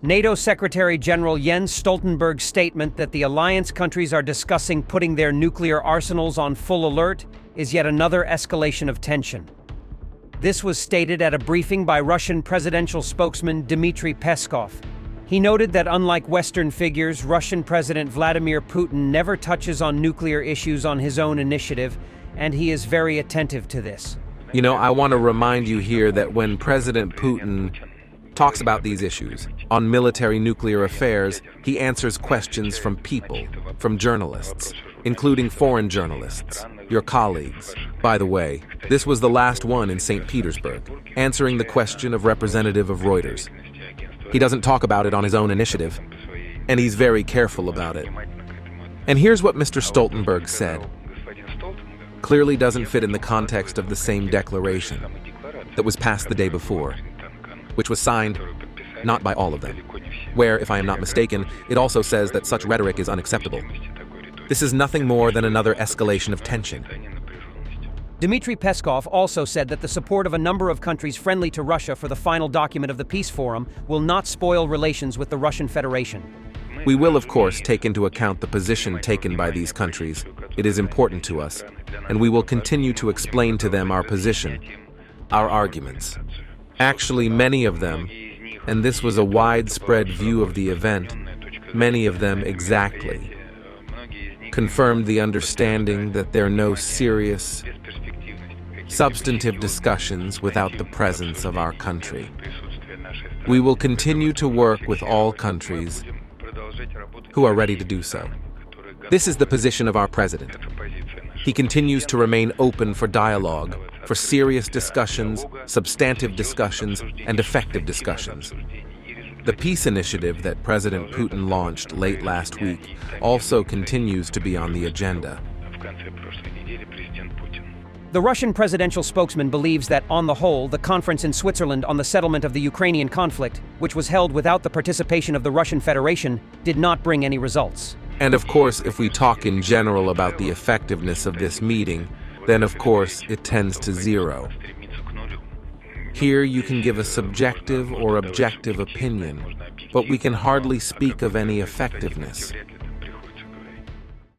NATO Secretary General Jens Stoltenberg's statement that the alliance countries are discussing putting their nuclear arsenals on full alert is yet another escalation of tension. This was stated at a briefing by Russian presidential spokesman Dmitry Peskov. He noted that unlike Western figures, Russian President Vladimir Putin never touches on nuclear issues on his own initiative, and he is very attentive to this. I want to remind you here that when President Putin talks about these issues on military nuclear affairs, he answers questions from people, from journalists, including foreign journalists, your colleagues. By the way, this was the last one in St. Petersburg, answering the question of representative of Reuters. He doesn't talk about it on his own initiative, and he's very careful about it. And here's what Mr. Stoltenberg said. Clearly doesn't fit in the context of the same declaration that was passed the day before, which was signed not by all of them, where, if I am not mistaken, it also says that such rhetoric is unacceptable. This is nothing more than another escalation of tension. Dmitry Peskov also said that the support of a number of countries friendly to Russia for the final document of the peace forum will not spoil relations with the Russian Federation. We will, of course, take into account the position taken by these countries. It is important to us, and we will continue to explain to them our position, our arguments. Actually, many of them, and this was a widespread view of the event, many of them exactly, confirmed the understanding that there are no serious, substantive discussions without the presence of our country. We will continue to work with all countries who are ready to do so. This is the position of our president. He continues to remain open for dialogue, for serious discussions, substantive discussions, and effective discussions. The peace initiative that President Putin launched late last week also continues to be on the agenda. The Russian presidential spokesman believes that, on the whole, the conference in Switzerland on the settlement of the Ukrainian conflict, which was held without the participation of the Russian Federation, did not bring any results. And of course, if we talk in general about the effectiveness of this meeting, then of course it tends to zero. Here you can give a subjective or objective opinion, but we can hardly speak of any effectiveness.